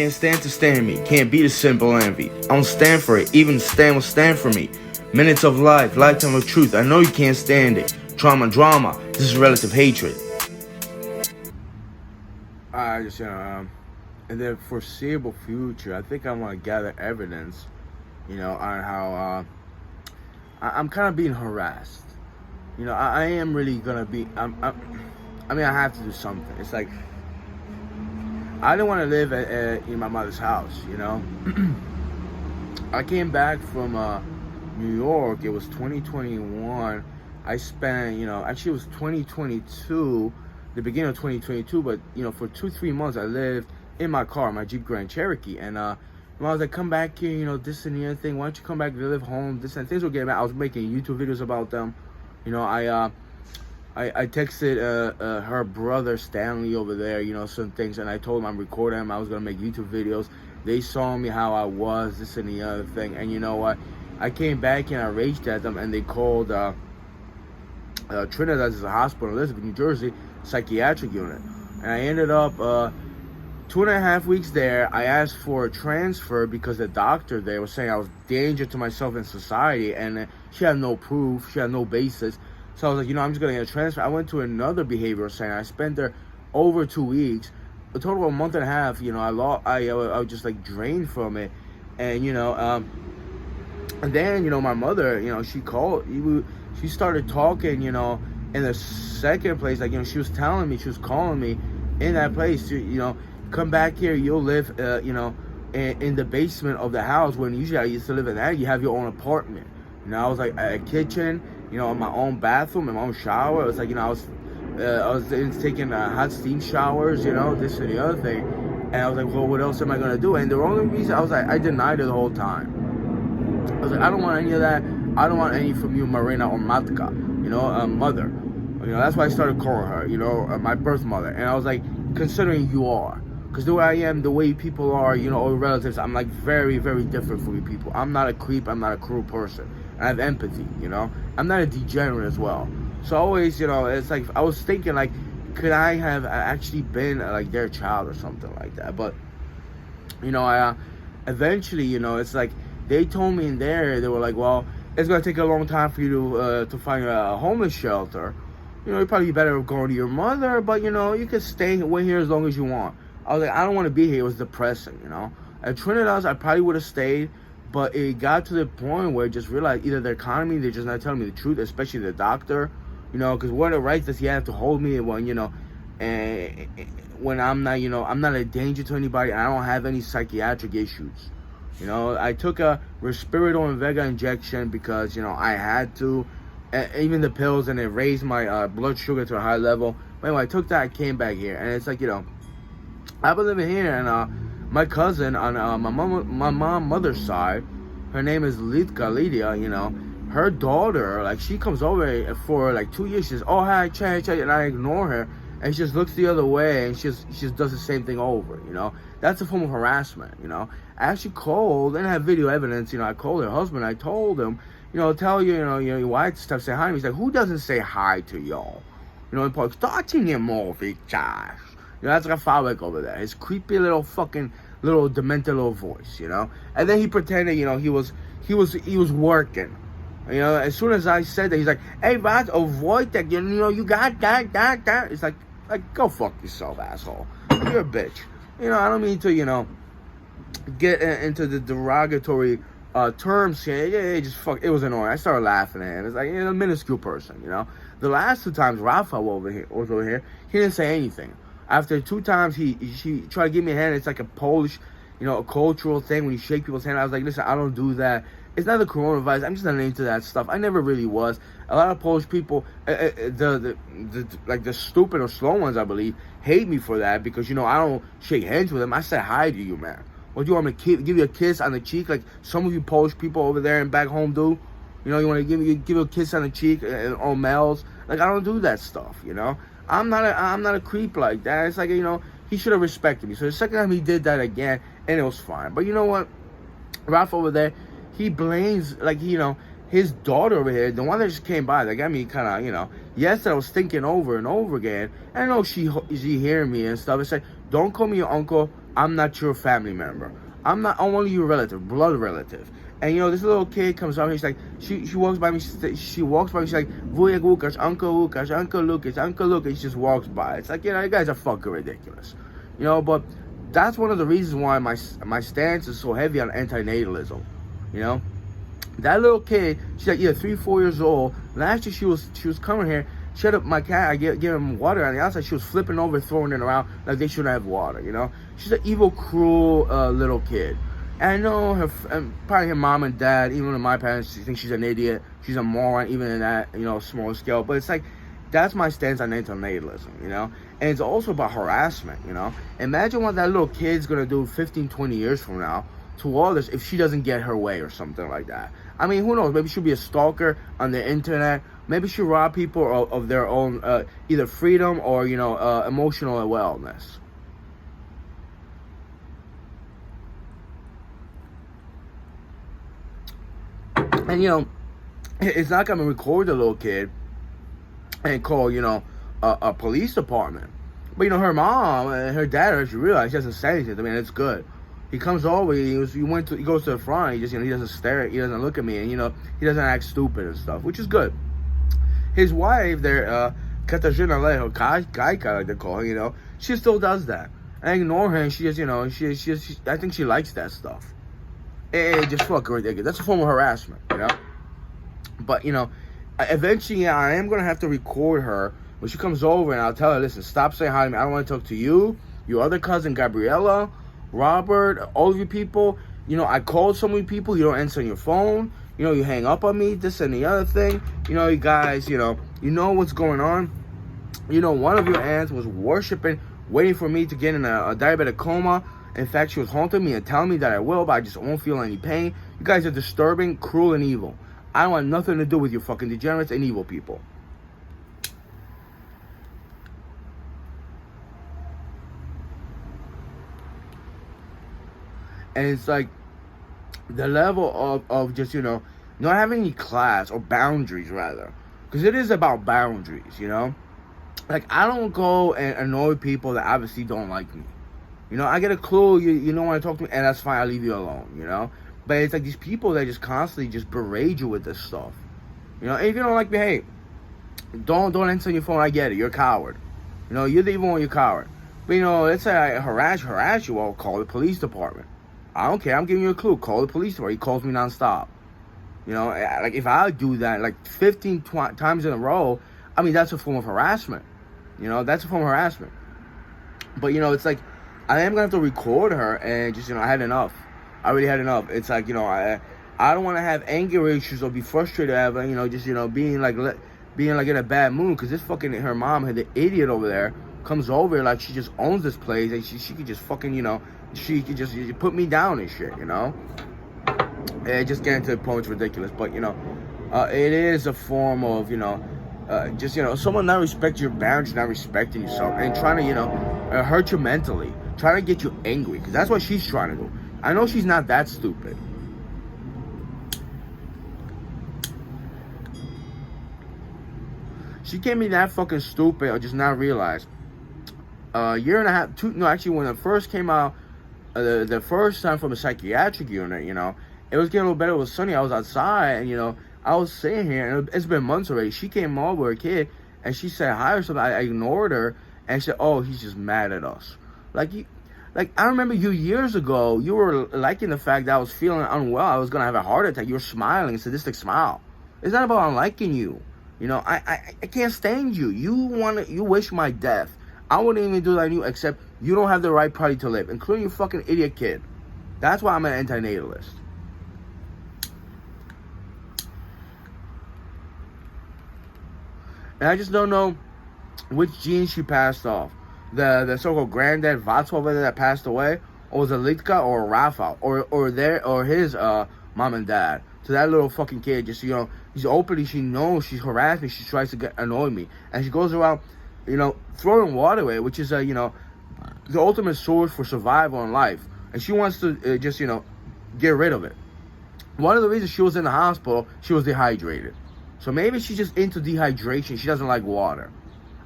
Can't stand to stand me, can't beat a simple envy. I don't stand for it, even stand will stand for me. Minutes of life, lifetime of truth, I know you can't stand it. Trauma, drama, this is relative hatred. I just, in the foreseeable future, I think I want to gather evidence, on how I'm kind of being harassed. I am really gonna be. I have to do something. It's like I didn't want to live in my mother's house. I came back from New York. It was 2021. I spent, actually it was 2022, the beginning of 2022. But for 2-3 months, I lived in my car, my Jeep Grand Cherokee, and when I was like, come back here, this and the other thing. Why don't you come back to live home? This and things were getting bad. I was making YouTube videos about them. I texted her brother Stanley over there, some things, and I told him I'm recording him. I was gonna make YouTube videos. They saw me how I was, this and the other thing, and you know what? I came back and I raged at them, and they called Trinidad, is a hospital in Elizabeth, New Jersey, psychiatric unit, and I ended up 2.5 weeks there. I asked for a transfer because the doctor there was saying I was a danger to myself and society, and she had no proof, she had no basis. So I was like, I'm just gonna get a transfer. I went to another behavioral center. I spent there over 2 weeks, a total of a month and a half. I was just like drained from it, and and then my mother, she called. She started talking, in the second place, like she was telling me, she was calling me in that place, come back here, you'll live, in the basement of the house, when usually I used to live in that. You have your own apartment. I was like a kitchen, my own bathroom and my own shower. It was like, I was taking hot steam showers, this and the other thing. And I was like, well, what else am I gonna do? And the only reason I was like, I denied it the whole time. I was like, I don't want any of that. I don't want any from you, Marina or Matka, mother. That's why I started calling her, my birth mother. And I was like, considering you are. Because the way I am, the way people are, or relatives, I'm like very, very different from you people. I'm not a creep, I'm not a cruel person. I have empathy, I'm not a degenerate as well. So always, it's like, I was thinking like, could I have actually been like their child or something like that? But, I eventually, it's like, they told me in there, they were like, well, it's going to take a long time for you to find a homeless shelter. You'd probably be better going to your mother, but, you can stay away here as long as you want. I was like, I don't want to be here. It was depressing, At Trinidad, I probably would have stayed, but it got to the point where I just realized either the economy, they're just not telling me the truth, especially the doctor, because what rights does he have to hold me when, and when I'm not, I'm not a danger to anybody. I don't have any psychiatric issues. I took a Risperidone and Vega injection because, I had to, even the pills, and it raised my blood sugar to a high level. But anyway, I took that, I came back here, and it's like, I've been living here, and my cousin on my mother's side, her name is Lydia, her daughter, like, she comes over for like 2 years. She says, oh, hi, Chay, and I ignore her, and she just looks the other way, and she just does the same thing over. That's a form of harassment. I actually called, and I have video evidence. I called her husband. I told him, tell your wife to stop saying hi to me. He's like, who doesn't say hi to y'all? In public, starting your movie, Josh. That's Rafałek over there. His creepy little fucking little demented little voice, And then he pretended, he was working. As soon as I said that, he's like, hey, Rod, avoid that. You got that. It's like, go fuck yourself, asshole. You're a bitch. I don't mean to, get into the derogatory terms here. Yeah, just fuck. It was annoying. I started laughing at him. It's like, a minuscule person, The last 2 times Rafa was over here, he didn't say anything. After 2 times, he tried to give me a hand. It's like a Polish, a cultural thing when you shake people's hand. I was like, listen, I don't do that. It's not the coronavirus. I'm just not into that stuff. I never really was. A lot of Polish people, the stupid or slow ones, I believe, hate me for that because, I don't shake hands with them. I said hi to you, man. What, do you want me to give you a kiss on the cheek like some of you Polish people over there and back home do? You want to give you a kiss on the cheek on males? Like, I don't do that stuff, I'm not a creep like that. It's like, he should have respected me. So the second time he did that again, and it was fine. But you know what? Ralph over there, he blames, like, his daughter over here, the one that just came by, that got me kind of, yes, I was thinking over and over again. And I know she hearing me and stuff. It's like, don't call me your uncle, I'm not your family member. I'm only your relative, blood relative. And this little kid comes up here. She's like, she walks by me. She walks by me. She's like, Vuja Lucas, Uncle Lucas, Uncle Lucas, Uncle Lucas. She just walks by. It's like, you guys are fucking ridiculous. But that's one of the reasons why my stance is so heavy on antinatalism. That little kid, she's like either 3-4 years old. Last year she was coming here. She had my cat. I give him water on the outside. She was flipping over, throwing it around like they shouldn't have water. She's an evil, cruel little kid. And I know probably her mom and dad, even my parents, think she's an idiot. She's a moron, even in that small scale. But it's like, that's my stance on antinatalism. And it's also about harassment. Imagine what that little kid's gonna do 15, 20 years from now to all this if she doesn't get her way or something like that. I mean, who knows? Maybe she'll be a stalker on the internet. Maybe she'll rob people of their own either freedom or emotional wellness. And it's not gonna record the little kid and call a police department. But her mom and her dad, she realized, she doesn't say anything. I mean, it's good. He comes over. He goes to the front. He just he doesn't stare. He doesn't look at me, and he doesn't act stupid and stuff, which is good. His wife, there, Katarzyna Lech, or Kaika, like they call her, she still does that. I ignore her, and she just, I think she likes that stuff. It's just fucking ridiculous. That's a form of harassment, But eventually, I am gonna have to record her when she comes over, and I'll tell her, listen, stop saying hi to me. I don't want to talk to you, your other cousin Gabriella, Robert, all of you people. I called so many people. You don't answer your phone. You hang up on me, this and the other thing. You guys, you know what's going on. One of your aunts was worshiping, waiting for me to get in a diabetic coma. In fact, she was haunting me and telling me that I will, but I just won't feel any pain. You guys are disturbing, cruel, and evil. I don't want nothing to do with you fucking degenerates and evil people. And it's like the level of just, not having any class or boundaries, rather. Because it is about boundaries, Like, I don't go and annoy people that obviously don't like me. I get a clue, you don't want to talk to me, and that's fine, I'll leave you alone, But it's like these people that just constantly just berate you with this stuff. And if you don't like me, hey, don't answer your phone, I get it, you're a coward. You're the evil one, you're a coward. But, let's say I harass you, I'll call the police department. I don't care, I'm giving you a clue, call the police department. He calls me nonstop. Like if I do that like 15 times in a row, I mean, that's a form of harassment. That's a form of harassment. But, it's like, I am going to have to record her and just, I had enough. I already had enough. It's like, I don't want to have anger issues or be frustrated ever, just, being like in a bad mood. Because this fucking, her mom, the idiot over there, comes over like she just owns this place. And she could just fucking, she could just put me down and shit, And just getting to the point, it's ridiculous. But, it is a form of, just, someone not respecting your boundaries, not respecting yourself, and trying to, hurt you mentally, trying to get you angry, because that's what she's trying to do. I know she's not that stupid. She can't be that fucking stupid or just not realize. Year and a half, actually, when it first came out, the first time from a psychiatric unit, it was getting a little better. It was sunny. I was outside, and, I was sitting here, and it's been months already. She came over with a kid, and she said hi or something. I ignored her, and she said, oh, he's just mad at us. Like, I remember you years ago, you were liking the fact that I was feeling unwell. I was going to have a heart attack. You were smiling, a sadistic smile. It's not about unliking you. I can't stand you. You wish my death. I wouldn't even do that to you, except you don't have the right party to live, including your fucking idiot kid. That's why I'm an antinatalist. And I just don't know which gene she passed off. The so-called granddad Václav over there that passed away, or was it Litka or Rafa, or his mom and dad. So that little fucking kid, just he's openly, she knows she's harassed me. She tries to annoy me, and she goes around, throwing water away, which is the ultimate source for survival in life, and she wants to just get rid of it. One of the reasons she was in the hospital, she was dehydrated. So maybe she's just into dehydration. She doesn't like water.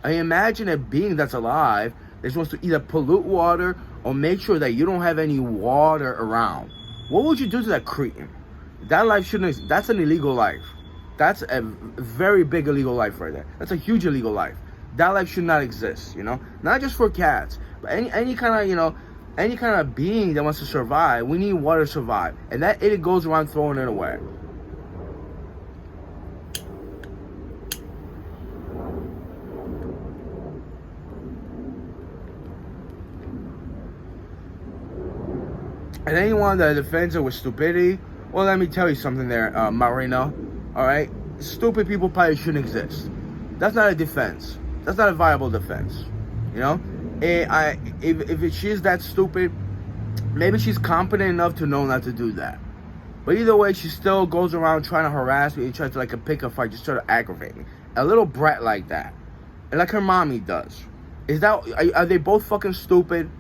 I mean, imagine a being that's alive that's supposed to either pollute water or make sure that you don't have any water around. What would you do to that cretin? That life shouldn't. That's an illegal life. That's a very big illegal life right there. That's a huge illegal life. That life should not exist. Not just for cats, but any kind of any kind of being that wants to survive. We need water to survive, and that idiot goes around throwing it away. And anyone that defends it with stupidity, well, let me tell you something there, Marino. All right, stupid people probably shouldn't exist. That's not a defense. That's not a viable defense. If she's that stupid, maybe she's competent enough to know not to do that. But either way, she still goes around trying to harass me and tries to pick a fight, just try to aggravate me. A little brat like that, and like her mommy does. Are they both fucking stupid?